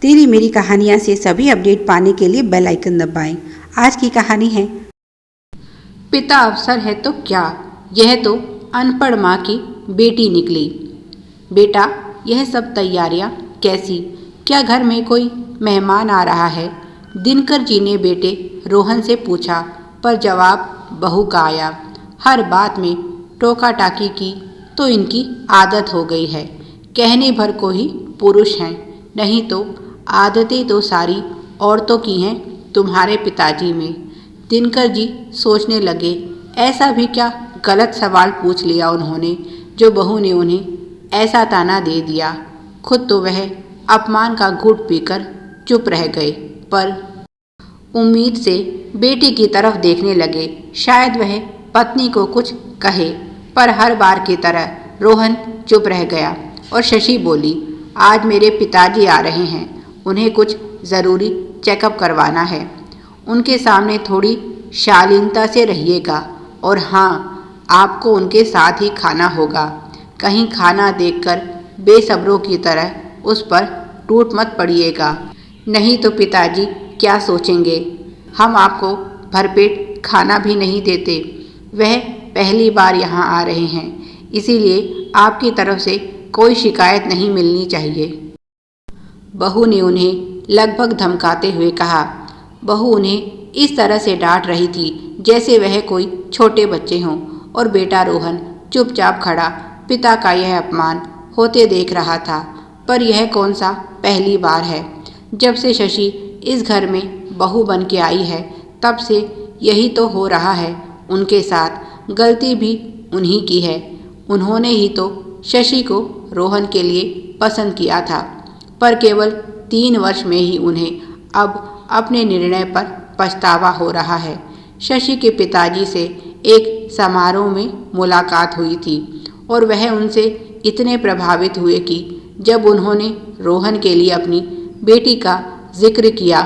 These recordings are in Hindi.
तेरी मेरी कहानियाँ से सभी अपडेट पाने के लिए बेल आइकन दबाएं। आज की कहानी है पिता अफसर है तो क्या, यह तो अनपढ़ माँ की बेटी निकली। बेटा, यह सब तैयारियां कैसी? क्या घर में कोई मेहमान आ रहा है? दिनकर जी ने बेटे रोहन से पूछा, पर जवाब बहू का आया। हर बात में टोका टाकी की तो इनकी आदत हो गई है। कहने भर को ही पुरुष हैं, नहीं तो आदतें तो सारी औरतों की हैं तुम्हारे पिताजी में। दिनकर जी सोचने लगे, ऐसा भी क्या गलत सवाल पूछ लिया उन्होंने जो बहू ने उन्हें ऐसा ताना दे दिया। खुद तो वह अपमान का घूंट पीकर चुप रह गए, पर उम्मीद से बेटी की तरफ देखने लगे, शायद वह पत्नी को कुछ कहे। पर हर बार की तरह रोहन चुप रह गया और शशि बोली, आज मेरे पिताजी आ रहे हैं, उन्हें कुछ ज़रूरी चेकअप करवाना है। उनके सामने थोड़ी शालीनता से रहिएगा, और हाँ, आपको उनके साथ ही खाना होगा। कहीं खाना देखकर बेसब्रों की तरह उस पर टूट मत पड़िएगा, नहीं तो पिताजी क्या सोचेंगे। हम आपको भरपेट खाना भी नहीं देते। वह पहली बार यहाँ आ रहे हैं, इसीलिए आपकी तरफ से कोई शिकायत नहीं मिलनी चाहिए। बहू ने उन्हें लगभग धमकाते हुए कहा। बहू उन्हें इस तरह से डांट रही थी जैसे वह कोई छोटे बच्चे हों, और बेटा रोहन चुपचाप खड़ा पिता का यह अपमान होते देख रहा था। पर यह कौन सा पहली बार है? जब से शशि इस घर में बहू बन के आई है, तब से यही तो हो रहा है उनके साथ। गलती भी उन्हीं की है। उन्होंने ही तो शशि को रोहन के लिए पसंद किया था, पर केवल 3 वर्ष में ही उन्हें अब अपने निर्णय पर पछतावा हो रहा है। शशि के पिताजी से एक समारोह में मुलाकात हुई थी, और वह उनसे इतने प्रभावित हुए कि जब उन्होंने रोहन के लिए अपनी बेटी का जिक्र किया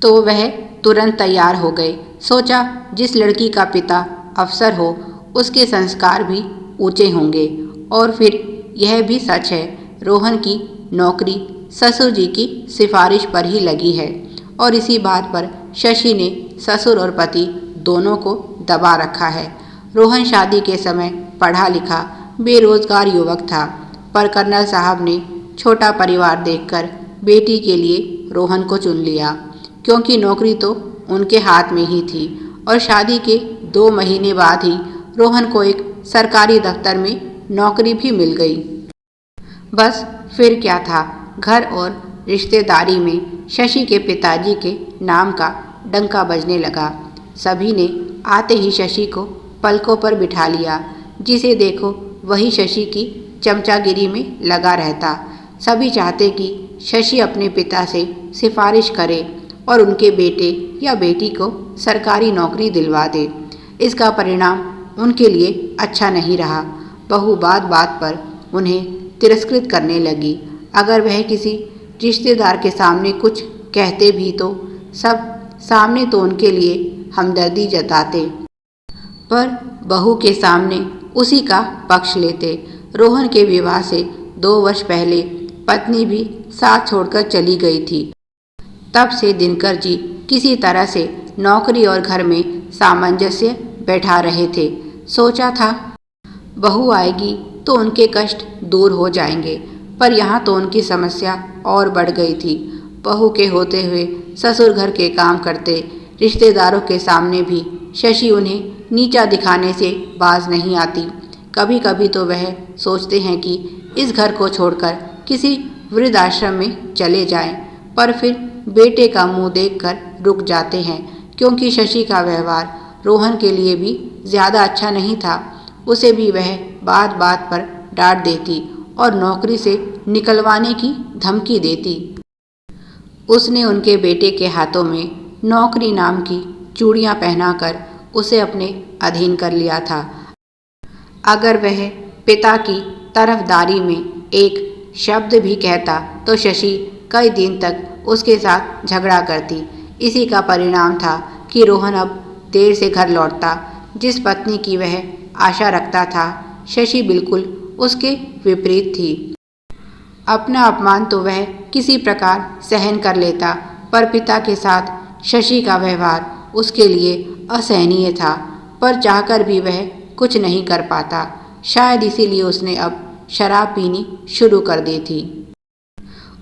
तो वह तुरंत तैयार हो गए। सोचा, जिस लड़की का पिता अफसर हो उसके संस्कार भी ऊंचे होंगे। और फिर यह भी सच है, रोहन की नौकरी ससुर जी की सिफारिश पर ही लगी है, और इसी बात पर शशि ने ससुर और पति दोनों को दबा रखा है। रोहन शादी के समय पढ़ा लिखा बेरोजगार युवक था, पर कर्नल साहब ने छोटा परिवार देखकर बेटी के लिए रोहन को चुन लिया, क्योंकि नौकरी तो उनके हाथ में ही थी। और शादी के 2 महीने बाद ही रोहन को एक सरकारी दफ्तर में नौकरी भी मिल गई। बस फिर क्या था, घर और रिश्तेदारी में शशि के पिताजी के नाम का डंका बजने लगा। सभी ने आते ही शशि को पलकों पर बिठा लिया। जिसे देखो वही शशि की चमचागिरी में लगा रहता। सभी चाहते कि शशि अपने पिता से सिफारिश करे और उनके बेटे या बेटी को सरकारी नौकरी दिलवा दे। इसका परिणाम उनके लिए अच्छा नहीं रहा। बहू बात बात पर उन्हें तिरस्कृत करने लगी। अगर वह किसी रिश्तेदार के सामने कुछ कहते भी तो सब सामने तो उनके लिए हमदर्दी जताते, पर बहू के सामने उसी का पक्ष लेते। रोहन के विवाह से 2 वर्ष पहले पत्नी भी साथ छोड़कर चली गई थी। तब से दिनकर जी किसी तरह से नौकरी और घर में सामंजस्य बैठा रहे थे। सोचा था बहू आएगी तो उनके कष्ट दूर हो जाएंगे, पर यहाँ तो उनकी समस्या और बढ़ गई थी। बहू के होते हुए ससुर घर के काम करते, रिश्तेदारों के सामने भी शशि उन्हें नीचा दिखाने से बाज नहीं आती। कभी कभी तो वह सोचते हैं कि इस घर को छोड़कर किसी वृद्धाश्रम में चले जाएं, पर फिर बेटे का मुंह देखकर रुक जाते हैं, क्योंकि शशि का व्यवहार रोहन के लिए भी ज़्यादा अच्छा नहीं था। उसे भी वह बात बात पर डांट देती और नौकरी से निकलवाने की धमकी देती। उसने उनके बेटे के हाथों में नौकरी नाम की चूड़ियां पहनाकर उसे अपने अधीन कर लिया था। अगर वह पिता की तरफदारी में एक शब्द भी कहता तो शशि कई दिन तक उसके साथ झगड़ा करती। इसी का परिणाम था कि रोहन अब देर से घर लौटता। जिस पत्नी की वह आशा रखता था, शशि बिल्कुल उसके विपरीत थी। अपना अपमान तो वह किसी प्रकार सहन कर लेता, पर पिता के साथ शशि का व्यवहार उसके लिए असहनीय था। पर चाहकर भी वह कुछ नहीं कर पाता। शायद इसीलिए उसने अब शराब पीनी शुरू कर दी थी।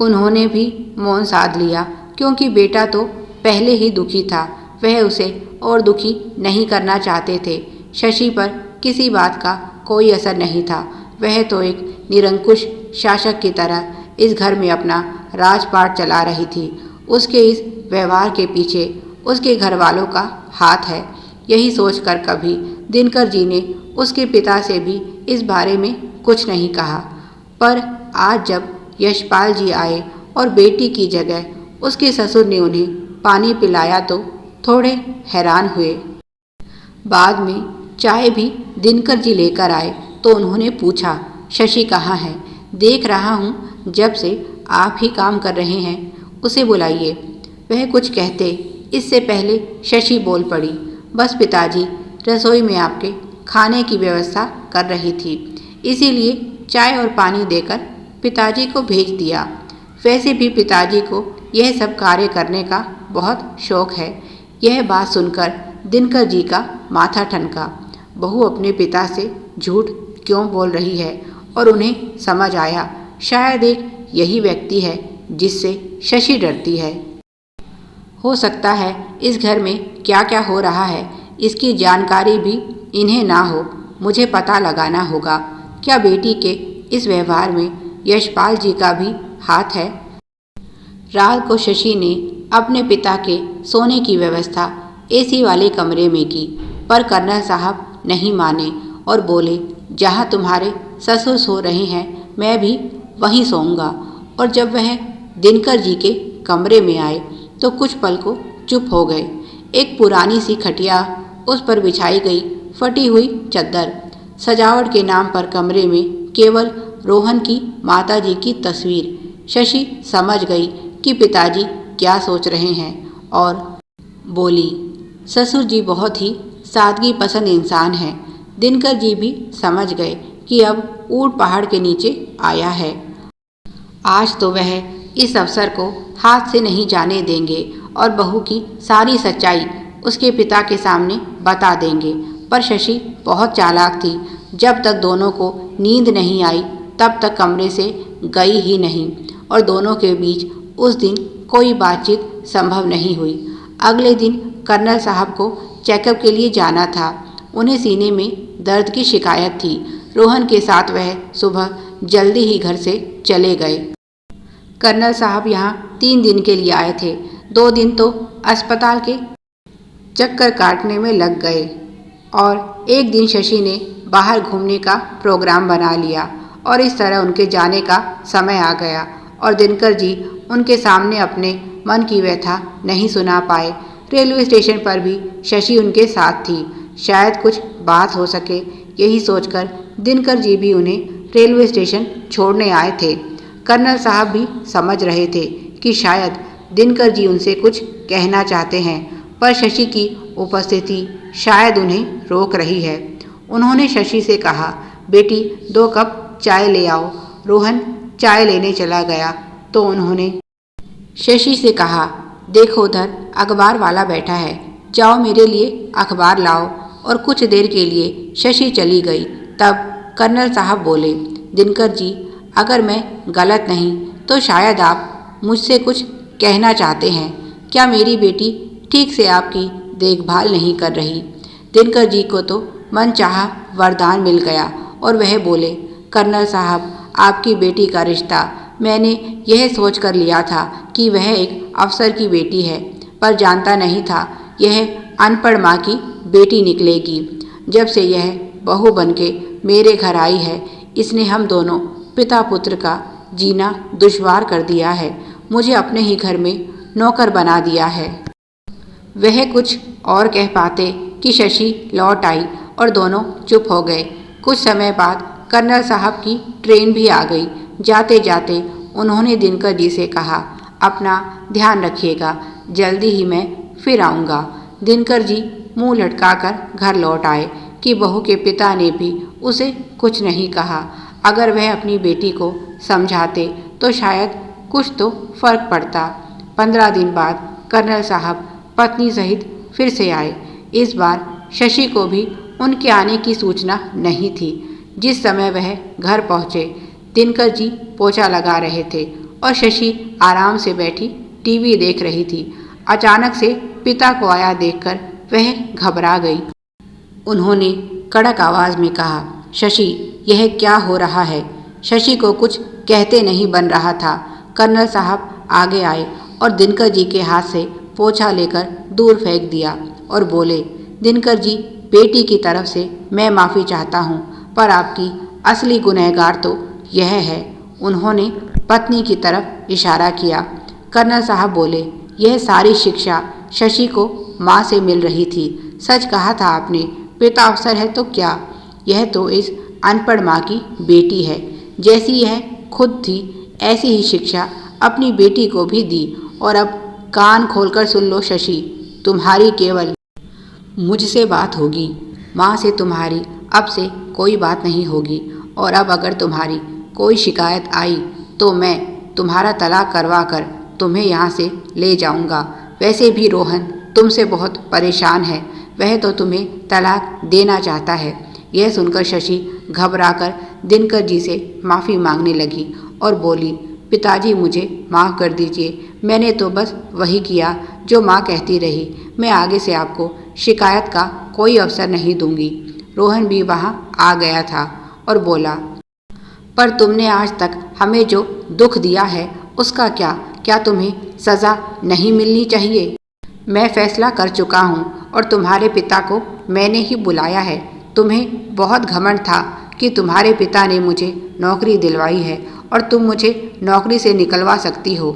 उन्होंने भी मौन साध लिया, क्योंकि बेटा तो पहले ही दुखी था। वह उसे और दुखी नहीं करना चाहते थे। शशि पर किसी बात का कोई असर नहीं था। वह तो एक निरंकुश शासक की तरह इस घर में अपना राजपाट चला रही थी। उसके इस व्यवहार के पीछे उसके घर वालों का हाथ है। यही सोचकर कभी दिनकर जी ने उसके पिता से भी इस बारे में कुछ नहीं कहा। पर आज जब यशपाल जी आए और बेटी की जगह उसके ससुर ने उन्हें पानी पिलाया तो थोड़े हैरान हुए। बाद में चाय भी दिनकर जी लेकर आए तो उन्होंने पूछा, शशि कहाँ है? देख रहा हूँ जब से आप ही काम कर रहे हैं, उसे बुलाइए। वह कुछ कहते इससे पहले शशि बोल पड़ी, बस पिताजी, रसोई में आपके खाने की व्यवस्था कर रही थी, इसीलिए चाय और पानी देकर पिताजी को भेज दिया। वैसे भी पिताजी को यह सब कार्य करने का बहुत शौक है। यह बात सुनकर दिनकर जी का माथा ठनका। बहू अपने पिता से झूठ क्यों बोल रही है, और उन्हें समझ आया, शायद एक यही व्यक्ति है जिससे शशि डरती है। हो सकता है इस घर में क्या क्या हो रहा है इसकी जानकारी भी इन्हें ना हो। मुझे पता लगाना होगा। क्या बेटी के इस व्यवहार में यशपाल जी का भी हाथ है? रात को शशि ने अपने पिता के सोने की व्यवस्था एसी वाले कमरे में की, पर कर्नल साहब नहीं माने और बोले, जहाँ तुम्हारे ससुर सो रहे हैं मैं भी वहीं सोऊंगा। और जब वह दिनकर जी के कमरे में आए तो कुछ पल को चुप हो गए। एक पुरानी सी खटिया, उस पर बिछाई गई फटी हुई चद्दर, सजावट के नाम पर कमरे में केवल रोहन की माताजी की तस्वीर। शशि समझ गई कि पिताजी क्या सोच रहे हैं और बोली, ससुर जी बहुत ही सादगी पसंद इंसान हैं। दिनकर जी भी समझ गए कि अब ऊंट पहाड़ के नीचे आया है। आज तो वह इस अवसर को हाथ से नहीं जाने देंगे और बहू की सारी सच्चाई उसके पिता के सामने बता देंगे। पर शशि बहुत चालाक थी। जब तक दोनों को नींद नहीं आई तब तक कमरे से गई ही नहीं, और दोनों के बीच उस दिन कोई बातचीत संभव नहीं हुई। अगले दिन कर्नल साहब को चेकअप के लिए जाना था। उन्हें सीने में दर्द की शिकायत थी। रोहन के साथ वह सुबह जल्दी ही घर से चले गए। कर्नल साहब यहाँ 3 दिन के लिए आए थे। 2 दिन तो अस्पताल के चक्कर काटने में लग गए और एक दिन शशि ने बाहर घूमने का प्रोग्राम बना लिया, और इस तरह उनके जाने का समय आ गया और दिनकर जी उनके सामने अपने मन की व्यथा नहीं सुना पाए। रेलवे स्टेशन पर भी शशि उनके साथ थी। शायद कुछ बात हो सके, यही सोचकर दिनकर जी भी उन्हें रेलवे स्टेशन छोड़ने आए थे। कर्नल साहब भी समझ रहे थे कि शायद दिनकर जी उनसे कुछ कहना चाहते हैं, पर शशि की उपस्थिति शायद उन्हें रोक रही है। उन्होंने शशि से कहा, बेटी 2 कप चाय ले आओ। रोहन चाय लेने चला गया तो उन्होंने शशि से कहा, देखो उधर अखबार वाला बैठा है, जाओ मेरे लिए अखबार लाओ। और कुछ देर के लिए शशि चली गई। तब कर्नल साहब बोले, दिनकर जी, अगर मैं गलत नहीं तो शायद आप मुझसे कुछ कहना चाहते हैं। क्या मेरी बेटी ठीक से आपकी देखभाल नहीं कर रही? दिनकर जी को तो मनचाहा वरदान मिल गया और वह बोले, कर्नल साहब, आपकी बेटी का रिश्ता मैंने यह सोच कर लिया था कि वह एक अफसर की बेटी है, पर जानता नहीं था यह अनपढ़ माँ की बेटी निकलेगी। जब से यह बहू बनके मेरे घर आई है, इसने हम दोनों पिता पुत्र का जीना दुश्वार कर दिया है। मुझे अपने ही घर में नौकर बना दिया है। वह कुछ और कह पाते कि शशि लौट आई और दोनों चुप हो गए। कुछ समय बाद कर्नल साहब की ट्रेन भी आ गई। जाते जाते उन्होंने दिनकर जी से कहा, अपना ध्यान रखिएगा, जल्दी ही मैं फिर आऊँगा। दिनकर जी मुंह लटकाकर घर लौट आए कि बहू के पिता ने भी उसे कुछ नहीं कहा। अगर वह अपनी बेटी को समझाते तो शायद कुछ तो फर्क पड़ता। 15 दिन बाद कर्नल साहब पत्नी सहित फिर से आए। इस बार शशि को भी उनके आने की सूचना नहीं थी। जिस समय वह घर पहुँचे, दिनकर जी पोछा लगा रहे थे और शशि आराम से बैठी टीवी देख रही थी। अचानक से पिता को आया देखकर वह घबरा गई। उन्होंने कड़क आवाज में कहा, शशि, यह क्या हो रहा है? शशि को कुछ कहते नहीं बन रहा था। कर्नल साहब आगे आए और दिनकर जी के हाथ से पोछा लेकर दूर फेंक दिया और बोले, दिनकर जी, बेटी की तरफ से मैं माफ़ी चाहता हूँ, पर आपकी असली गुनहगार तो यह है। उन्होंने पत्नी की तरफ इशारा किया। कर्नल साहब बोले, यह सारी शिक्षा शशि को माँ से मिल रही थी। सच कहा था आपने, पिता अफसर है तो क्या, यह तो इस अनपढ़ माँ की बेटी है। जैसी यह खुद थी ऐसी ही शिक्षा अपनी बेटी को भी दी। और अब कान खोलकर सुन लो शशि, तुम्हारी केवल मुझसे बात होगी, माँ से तुम्हारी अब से कोई बात नहीं होगी। और अब अगर तुम्हारी कोई शिकायत आई तो मैं तुम्हारा तलाक करवा कर तुम्हें यहाँ से ले जाऊँगा। वैसे भी रोहन तुमसे बहुत परेशान है, वह तो तुम्हें तलाक देना चाहता है। यह सुनकर शशि घबराकर दिनकर जी से माफ़ी मांगने लगी और बोली, पिताजी, मुझे माफ़ कर दीजिए। मैंने तो बस वही किया जो माँ कहती रही। मैं आगे से आपको शिकायत का कोई अवसर नहीं दूंगी। रोहन भी वहाँ आ गया था और बोला, पर तुमने आज तक हमें जो दुख दिया है उसका क्या तुम्हें सज़ा नहीं मिलनी चाहिए? मैं फैसला कर चुका हूँ और तुम्हारे पिता को मैंने ही बुलाया है। तुम्हें बहुत घमंड था कि तुम्हारे पिता ने मुझे नौकरी दिलवाई है और तुम मुझे नौकरी से निकलवा सकती हो।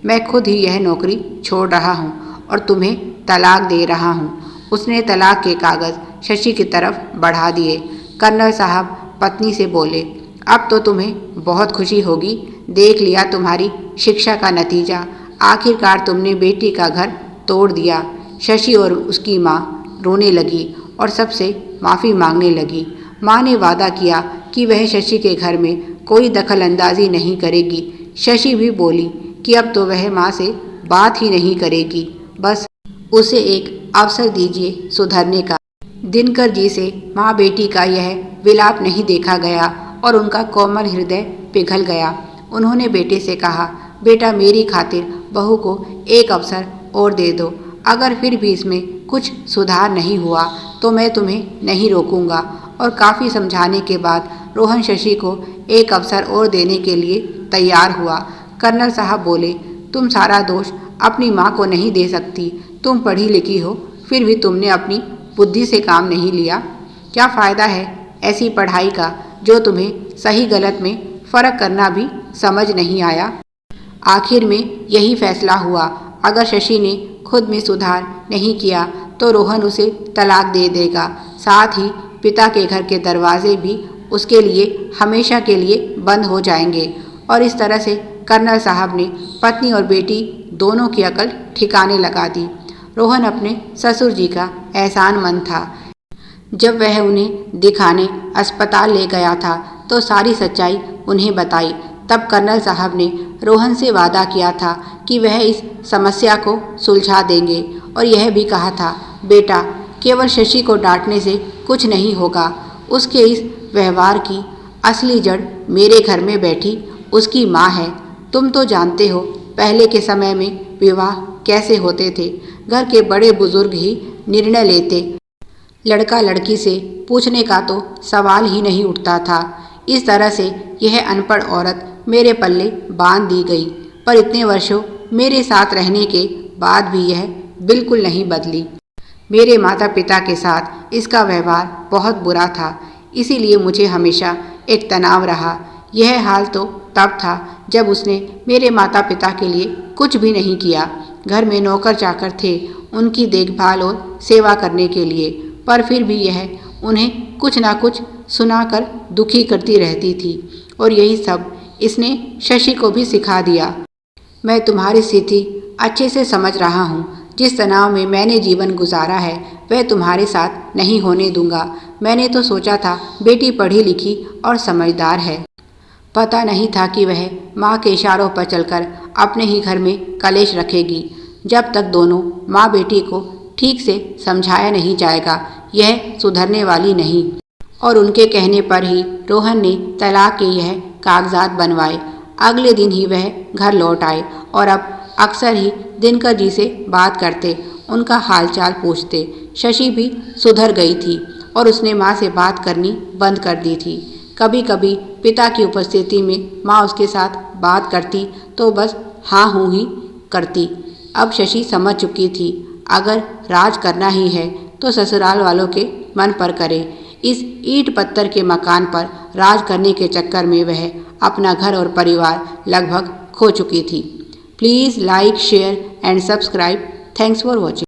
मैं खुद ही यह नौकरी छोड़ रहा हूँ और तुम्हें तलाक दे रहा हूँ। उसने तलाक के कागज़ शशि की तरफ बढ़ा दिए। कर्नल साहब पत्नी से बोले, अब तो तुम्हें बहुत खुशी होगी। देख लिया तुम्हारी शिक्षा का नतीजा। आखिरकार तुमने बेटी का घर तोड़ दिया। शशि और उसकी माँ रोने लगी और सबसे माफ़ी मांगने लगी। माँ ने वादा किया कि वह शशि के घर में कोई दखल अंदाजी नहीं करेगी। शशि भी बोली कि अब तो वह माँ से बात ही नहीं करेगी, बस उसे एक अवसर दीजिए सुधरने का। दिनकर जी से माँ बेटी का यह विलाप नहीं देखा गया और उनका कोमल हृदय पिघल गया। उन्होंने बेटे से कहा, बेटा, मेरी खातिर बहू को एक अवसर और दे दो। अगर फिर भी इसमें कुछ सुधार नहीं हुआ तो मैं तुम्हें नहीं रोकूंगा। और काफ़ी समझाने के बाद रोहन शशि को एक अवसर और देने के लिए तैयार हुआ। कर्नल साहब बोले, तुम सारा दोष अपनी माँ को नहीं दे सकती। तुम पढ़ी लिखी हो, फिर भी तुमने अपनी बुद्धि से काम नहीं लिया। क्या फ़ायदा है ऐसी पढ़ाई का जो तुम्हें सही गलत में फ़र्क करना भी समझ नहीं आया। आखिर में यही फैसला हुआ, अगर शशि ने खुद में सुधार नहीं किया तो रोहन उसे तलाक दे देगा। साथ ही पिता के घर के दरवाजे भी उसके लिए हमेशा के लिए बंद हो जाएंगे। और इस तरह से कर्नल साहब ने पत्नी और बेटी दोनों की अकल ठिकाने लगा दी। रोहन अपने ससुर जी का एहसानमंद था। जब वह उन्हें दिखाने अस्पताल ले गया था तो सारी सच्चाई उन्हें बताई। तब कर्नल साहब ने रोहन से वादा किया था कि वह इस समस्या को सुलझा देंगे और यह भी कहा था, बेटा, केवल शशि को डांटने से कुछ नहीं होगा। उसके इस व्यवहार की असली जड़ मेरे घर में बैठी उसकी माँ है। तुम तो जानते हो पहले के समय में विवाह कैसे होते थे। घर के बड़े बुजुर्ग ही निर्णय लेते, लड़का लड़की से पूछने का तो सवाल ही नहीं उठता था। इस तरह से यह अनपढ़ औरत मेरे पल्ले बांध दी गई, पर इतने वर्षों मेरे साथ रहने के बाद भी यह बिल्कुल नहीं बदली। मेरे माता पिता के साथ इसका व्यवहार बहुत बुरा था, इसीलिए मुझे हमेशा एक तनाव रहा। यह हाल तो तब था जब उसने मेरे माता पिता के लिए कुछ भी नहीं किया। घर में नौकर चाकर थे उनकी देखभाल और सेवा करने के लिए, पर फिर भी यह उन्हें कुछ ना कुछ सुनाकर दुखी करती रहती थी। और यही सब इसने शशि को भी सिखा दिया। मैं तुम्हारी स्थिति अच्छे से समझ रहा हूँ। जिस तनाव में मैंने जीवन गुजारा है वह तुम्हारे साथ नहीं होने दूंगा। मैंने तो सोचा था बेटी पढ़ी लिखी और समझदार है, पता नहीं था कि वह माँ के इशारों पर चलकर अपने ही घर में कलेश रखेगी। जब तक दोनों माँ बेटी को ठीक से समझाया नहीं जाएगा यह सुधरने वाली नहीं। और उनके कहने पर ही रोहन ने तलाक के यह कागजात बनवाए। अगले दिन ही वह घर लौट आए और अब अक्सर ही दिनकर जी से बात करते, उनका हालचाल पूछते। शशि भी सुधर गई थी और उसने माँ से बात करनी बंद कर दी थी। कभी कभी पिता की उपस्थिति में माँ उसके साथ बात करती तो बस हाँ हूँ ही करती। अब शशि समझ चुकी थी, अगर राज करना ही है तो ससुराल वालों के मन पर करे। इस ईंट पत्थर के मकान पर राज करने के चक्कर में वह अपना घर और परिवार लगभग खो चुकी थी। Please like, share and subscribe. Thanks for watching.